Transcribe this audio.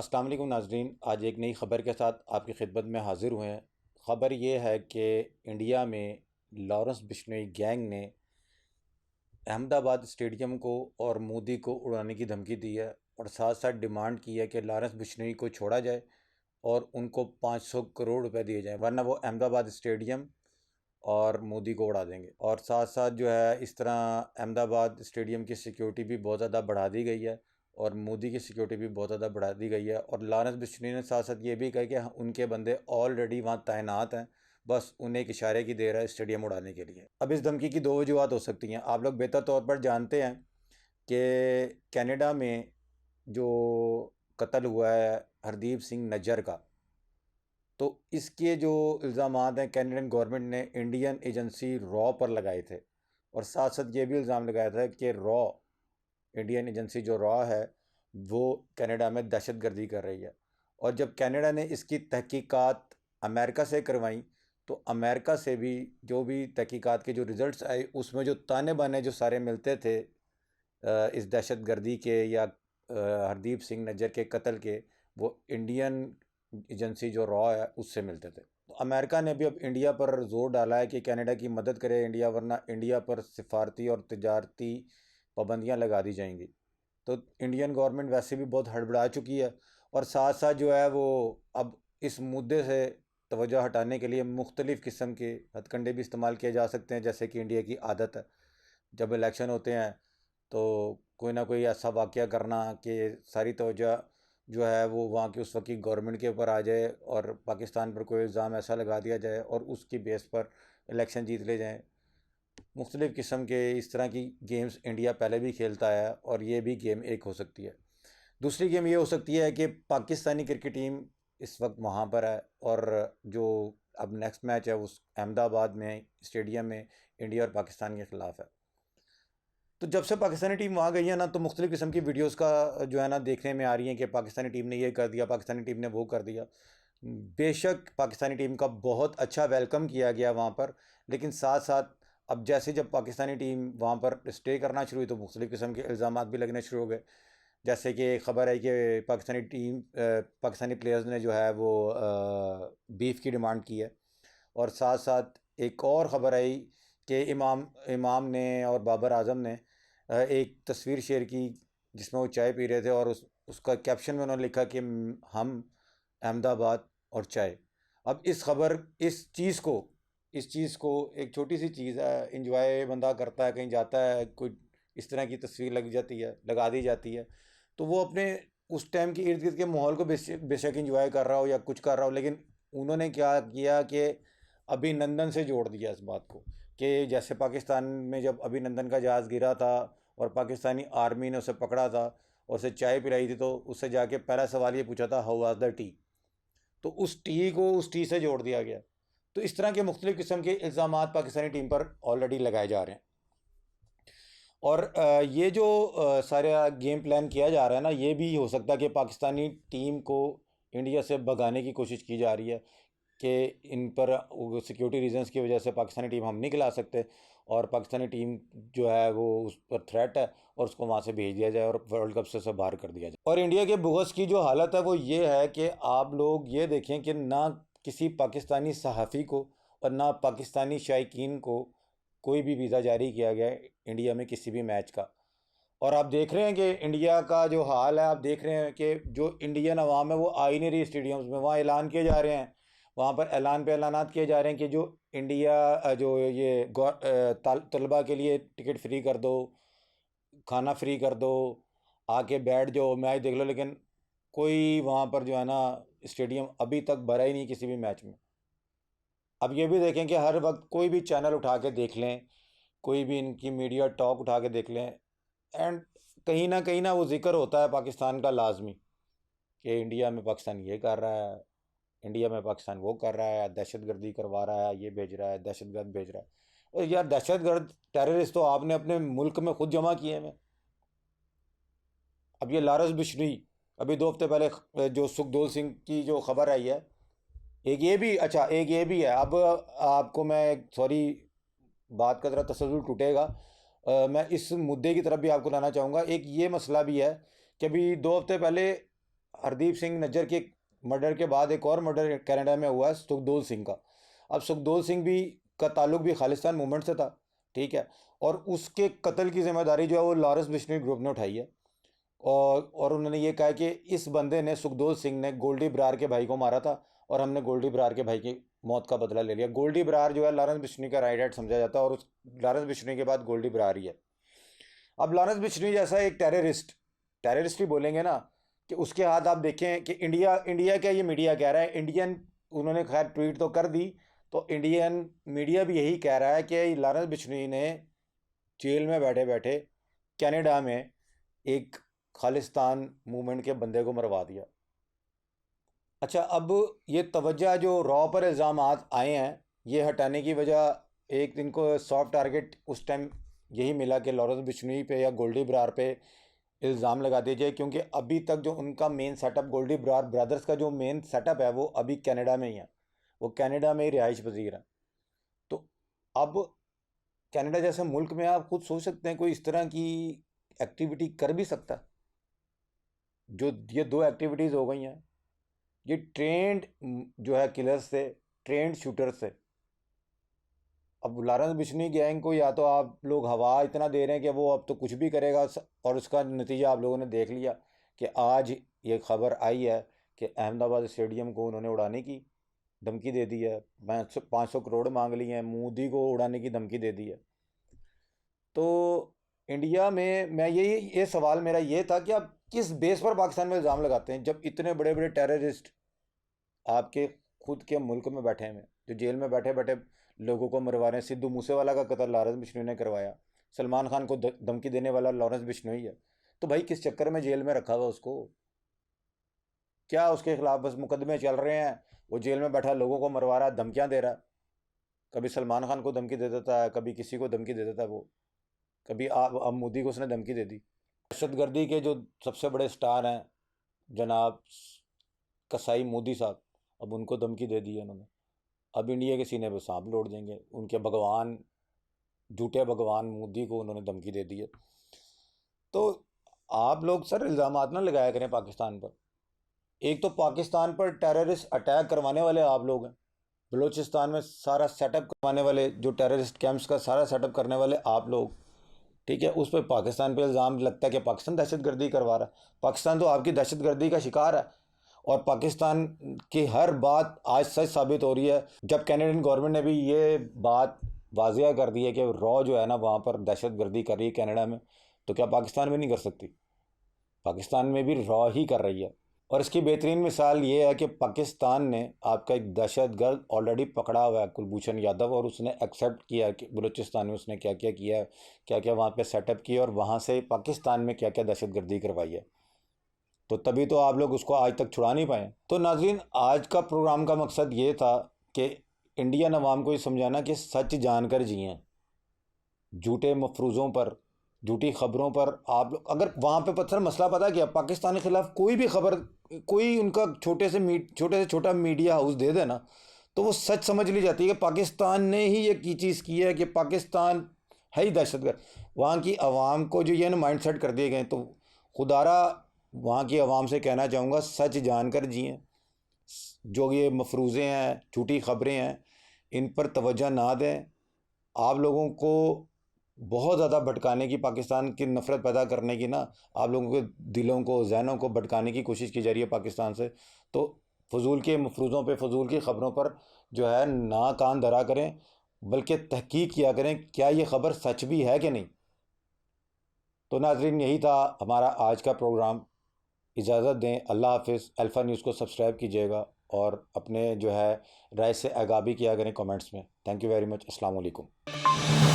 अस्सलाम वालेकुम नाज़रीन, आज एक नई ख़बर के साथ आपकी खिदमत में हाज़िर हुए हैं। ख़बर ये है कि इंडिया में लॉरेंस बिश्नोई गैंग ने अहमदाबाद स्टेडियम को और मोदी को उड़ाने की धमकी दी है और साथ साथ डिमांड की है कि लॉरेंस बिश्नोई को छोड़ा जाए और उनको 500 करोड़ रुपए दिए जाएं, वरना वो अहमदाबाद स्टेडियम और मोदी को उड़ा देंगे। और साथ साथ जो है इस तरह अहमदाबाद स्टेडियम की सिक्योरिटी भी बहुत ज़्यादा बढ़ा दी गई है और मोदी की सिक्योरिटी भी बहुत ज़्यादा बढ़ा दी गई है। और लॉरेंस बिश्नोई ने साथ साथ ये भी कहा कि उनके बंदे ऑलरेडी वहाँ तैनात हैं, बस उन्हें एक इशारे की देर है स्टेडियम उड़ाने के लिए। अब इस धमकी की दो वजूहत हो सकती हैं। आप लोग बेहतर तौर पर जानते हैं कि कनाडा में जो कत्ल हुआ है हरदीप सिंह नज्जर का, तो इसके जो इल्ज़ाम हैं कैनेडियन गवर्नमेंट ने इंडियन एजेंसी रॉ पर लगाए थे और साथ साथ ये भी इल्ज़ाम लगाया था कि रॉ इंडियन एजेंसी जो रॉ है वो कनाडा में दहशतगर्दी कर रही है। और जब कनाडा ने इसकी तहकीकात अमेरिका से करवाई तो अमेरिका से भी जो भी तहकीकात के जो रिज़ल्ट्स आए उसमें जो ताने बाने जो सारे मिलते थे इस दहशतगर्दी के या हरदीप सिंह नज्जर के कत्ल के, वो इंडियन एजेंसी जो रॉ है उससे मिलते थे। तो अमेरिका ने भी अब इंडिया पर जोर डाला है कि कनाडा की मदद करे इंडिया, वरना इंडिया पर सिफारती और तजारती पाबंदियाँ लगा दी जाएंगी। तो इंडियन गवर्नमेंट वैसे भी बहुत हड़बड़ा चुकी है और साथ साथ जो है वो अब इस मुद्दे से तवज्जो हटाने के लिए मुख्तलिफ़ किस्म के हथकंडे भी इस्तेमाल किए जा सकते हैं, जैसे कि इंडिया की आदत है जब इलेक्शन होते हैं तो कोई ना कोई ऐसा वाक़या करना कि सारी तवज्जो जो है वो वहाँ की उस वक्त की गवर्नमेंट के ऊपर आ जाए और पाकिस्तान पर कोई इल्ज़ाम ऐसा लगा दिया जाए और उसकी बेस पर इलेक्शन जीत ले जाएँ। मुख्तलिफ़ किस्म के इस तरह की गेम्स इंडिया पहले भी खेलता है और ये भी गेम एक हो सकती है। दूसरी गेम ये हो सकती है कि पाकिस्तानी क्रिकेट टीम इस वक्त वहाँ पर है और जो अब नेक्स्ट मैच है उस अहमदाबाद में स्टेडियम में इंडिया और पाकिस्तान के ख़िलाफ़ है। तो जब से पाकिस्तानी टीम वहाँ गई है ना, तो मुख्तलिफ़ किस्म की वीडियोज़ का जो है ना देखने में आ रही हैं कि पाकिस्तानी टीम ने ये कर दिया, पाकिस्तानी टीम ने वो कर दिया। बेशक पाकिस्तानी टीम का बहुत अच्छा वेलकम किया गया वहाँ पर, लेकिन साथ साथ अब जैसे जब पाकिस्तानी टीम वहाँ पर स्टे करना शुरू हुई तो मुख्तलिफ़ किस्म के इल्ज़ामात भी लगने शुरू हो गए। जैसे कि खबर है कि पाकिस्तानी प्लेयर्स ने जो है वो बीफ की डिमांड की है। और साथ साथ एक और ख़बर आई कि इमाम इमाम ने और बाबर आज़म ने एक तस्वीर शेयर की जिसमें वो चाय पी रहे थे और उसका कैप्शन में उन्होंने लिखा कि हम अहमदाबाद और चाय। अब इस चीज़ को एक छोटी सी चीज़ है, इंजॉय बंदा करता है, कहीं जाता है, कोई इस तरह की तस्वीर लगा दी जाती है, तो वो अपने उस टाइम के इर्द गिर्द के माहौल को बेशक इंजॉय कर रहा हो या कुछ कर रहा हो, लेकिन उन्होंने क्या किया कि अभिनंदन से जोड़ दिया इस बात को कि जैसे पाकिस्तान में जब अभिनंदन का जहाज़ गिरा था और पाकिस्तानी आर्मी ने उसे पकड़ा था और उसे चाय पिलाई थी, तो उससे जाके पहला सवाल ये पूछा था, हाउ वाज द टी। तो उस टी को उस टी से जोड़ दिया गया। तो इस तरह के मुख्तलिफ़ किस्म के इल्ज़ामात पाकिस्तानी टीम पर ऑलरेडी लगाए जा रहे हैं। और ये जो सारा गेम प्लान किया जा रहा है ना, ये भी हो सकता है कि पाकिस्तानी टीम को इंडिया से भगाने की कोशिश की जा रही है कि इन पर सिक्योरिटी रीजंस की वजह से पाकिस्तानी टीम हम नहीं खिला सकते और पाकिस्तानी टीम जो है वो उस पर थ्रेट है और उसको वहाँ से भेज दिया जाए और वर्ल्ड कप से बाहर कर दिया जाए। और इंडिया के बुगस की जो हालत है वो ये है कि आप लोग ये देखें कि ना किसी पाकिस्तानी सहाफ़ी को और ना पाकिस्तानी शायकीन को कोई भी वीज़ा जारी किया गया है इंडिया में किसी भी मैच का। और आप देख रहे हैं कि इंडिया का जो हाल है, आप देख रहे हैं कि जो इंडियन अवाम है वो आ ही नहीं रही स्टेडियम्स में। वहाँ ऐलान किए जा रहे हैं, वहाँ पर ऐलान पे ऐलानात किए जा रहे हैं कि जो इंडिया जो ये तलबा के लिए टिकट फ्री कर दो, खाना फ्री कर दो, आके बैठ जाओ, मैच देख लो, लेकिन कोई वहाँ पर जो है ना स्टेडियम अभी तक भरा ही नहीं किसी भी मैच में। अब ये भी देखें कि हर वक्त कोई भी चैनल उठा के देख लें, कोई भी इनकी मीडिया टॉक उठा के देख लें, एंड कहीं ना वो जिक्र होता है पाकिस्तान का लाजमी कि इंडिया में पाकिस्तान ये कर रहा है, इंडिया में पाकिस्तान वो कर रहा है, दहशतगर्दी करवा रहा है, ये भेज रहा है, दहशतगर्द भेज रहा है। और यार दहशतगर्द टेररिस्ट तो आपने अपने मुल्क में खुद जमा किए हैं। अब ये लारस बिश्नोई, अभी 2 हफ्ते पहले जो सुखदोल सिंह की जो खबर आई है, एक ये भी है। अब आपको मैं सॉरी बात का ज़रा तसल्जुल टूटेगा, मैं इस मुद्दे की तरफ भी आपको लाना चाहूँगा। एक ये मसला भी है कि अभी 2 हफ्ते पहले हरदीप सिंह नज्जर के मर्डर के बाद एक और मर्डर कनाडा में हुआ है, सुखदोल सिंह का। अब सुखदोल सिंह भी का ताल्लुक भी खालिस्तान मूवमेंट से था, ठीक है। और उसके कत्ल की जिम्मेदारी जो है वो लॉरेंस बिश्नोई ग्रुप ने उठाई है। और उन्होंने ये कहा कि इस बंदे ने, सुखदोल सिंह ने, गोल्डी बरार के भाई को मारा था और हमने गोल्डी बरार के भाई की मौत का बदला ले लिया। गोल्डी बरार जो है लॉरेंस बिश्नोई का राइट हैंड समझा जाता है, और उस लॉरेंस बिश्नोई के बाद गोल्डी बरार ही है। अब लॉरेंस बिश्नोई जैसा एक टेररिस्ट, टेररिस्ट ही बोलेंगे ना, कि उसके हाथ आप देखें कि इंडिया इंडिया क्या, ये मीडिया कह रहा है इंडियन, उन्होंने खैर ट्वीट तो कर दी, तो इंडियन मीडिया भी यही कह रहा है कि लॉरेंस बिश्नोई ने जेल में बैठे बैठे कनाडा में एक खालिस्तान मूवमेंट के बंदे को मरवा दिया। अच्छा, अब ये तवज्जो जो रॉ पर इल्ज़ाम आए हैं, ये हटाने की वजह, एक दिन को सॉफ्ट टारगेट उस टाइम यही मिला कि लॉरेंस बिश्नोई पे या गोल्डी बरार पे इल्ज़ाम लगा दिए जाए, क्योंकि अभी तक जो उनका main setup, Goldy Brar brothers का जो मेन सेटअप है वो अभी कनाडा में ही है, वो कनाडा में ही रिहाइश पजीर है। तो अब कनाडा जैसे मुल्क में आप खुद सोच सकते हैं कोई इस तरह की एक्टिविटी कर भी सकता है। जो ये दो एक्टिविटीज़ हो गई हैं, ये ट्रेंड जो है किलर्स से, ट्रेंड शूटर से। अब लॉरेंस बिश्नोई गैंग को या तो आप लोग हवा इतना दे रहे हैं कि वो अब तो कुछ भी करेगा, और उसका नतीजा आप लोगों ने देख लिया कि आज ये खबर आई है कि अहमदाबाद स्टेडियम को उन्होंने उड़ाने की धमकी दे दी है, 500 करोड़ मांग लिए हैं, मोदी को उड़ाने की धमकी दे दी है। तो इंडिया में मैं ये सवाल मेरा ये था कि आप किस बेस पर पाकिस्तान में इल्ज़ाम लगाते हैं, जब इतने बड़े बड़े टेररिस्ट आपके खुद के मुल्क में बैठे हैं, जो जेल में बैठे बैठे लोगों को मरवा रहे हैं। सिद्धू मूसेवाला का कत्ल लॉरेंस बिश्नोई ने करवाया, सलमान खान को धमकी देने वाला लॉरेंस बिश्नोई है। तो भाई किस चक्कर में जेल में रखा हुआ उसको? क्या उसके खिलाफ बस मुकदमे चल रहे हैं, वो जेल में बैठा लोगों को मरवा रहा है, धमकियाँ दे रहा है। कभी सलमान खान को धमकी दे देता है, कभी किसी को धमकी दे देता है वो, कभी अब मोदी को उसने धमकी दे दी। दहशतगर्दी के जो सबसे बड़े स्टार हैं जनाब कसाई मोदी साहब, अब उनको धमकी दे दी है उन्होंने। अब इंडिया के सीने पे सांप लौट देंगे, उनके भगवान, झूठे भगवान मोदी को उन्होंने धमकी दे दी है। तो आप लोग सर इल्ज़ाम ना लगाया करें पाकिस्तान पर। एक तो पाकिस्तान पर टेररिस्ट अटैक करवाने वाले आप लोग हैं, बलूचिस्तान में सारा सेटअप करवाने वाले, जो टेररिस्ट कैंप्स का सारा सेटअप करने वाले आप लोग, ठीक है। उस पर पाकिस्तान पे इल्ज़ाम लगता है कि पाकिस्तान दहशतगर्दी करवा रहा है। पाकिस्तान तो आपकी दहशतगर्दी का शिकार है, और पाकिस्तान की हर बात आज सच साबित हो रही है। जब कैनेडियन गवर्नमेंट ने भी ये बात वाजिया कर दी है कि रॉ जो है ना वहाँ पर दहशतगर्दी कर रही है कनाडा में, तो क्या पाकिस्तान में नहीं कर सकती? पाकिस्तान में भी रॉ ही कर रही है। और इसकी बेहतरीन मिसाल ये है कि पाकिस्तान ने आपका एक दहशतगर्द ऑलरेडी पकड़ा हुआ है, कुलभूषण यादव, और उसने एक्सेप्ट किया है कि बलूचिस्तान में उसने क्या क्या किया है, क्या क्या वहाँ पे सेटअप किया, और वहाँ से पाकिस्तान में क्या क्या दहशतगर्दी करवाई है। तो तभी तो आप लोग उसको आज तक छुड़ा नहीं पाए। तो नाज़रीन, आज का प्रोग्राम का मकसद ये था कि इंडियन अवाम को ये समझाना कि सच जानकर जिएं, झूठे मफरूज़ों पर, झूठी ख़बरों पर आप लोग, अगर वहाँ पे पत्थर मसला पता क्या, पाकिस्तान के ख़िलाफ़ कोई भी खबर, कोई उनका छोटे से छोटा मीडिया हाउस दे देना, तो वो सच समझ ली जाती है कि पाकिस्तान ने ही ये की चीज़ की है, कि पाकिस्तान है ही दहशतगर्द। वहाँ की आवाम को जो ये ना माइंड सेट कर दिए गए, तो खुदारा वहाँ की आवाम से कहना चाहूँगा, सच जानकर जिएँ। जो ये मफरूज़े हैं, झूठी ख़बरें हैं, इन पर तवज्जो ना दें। आप लोगों को बहुत ज़्यादा भटकाने की, पाकिस्तान की नफ़रत पैदा करने की ना, आप लोगों के दिलों को, जहनों को भटकाने की कोशिश की जा रही है पाकिस्तान से। तो फजूल के मफरूज़ों पे, फजूल की ख़बरों पर जो है ना कान धरा करें, बल्कि तहकीक किया करें क्या ये ख़बर सच भी है कि नहीं। तो नाज़रीन, यही था हमारा आज का प्रोग्राम। इजाज़त दें, अल्लाह हाफ़िज़। अल्फ़ा न्यूज़ को सब्सक्राइब कीजिएगा और अपने जो है राय से आगाह भी किया करें कमेंट्स में। Thank you very much. अस्सलाम वालेकुम।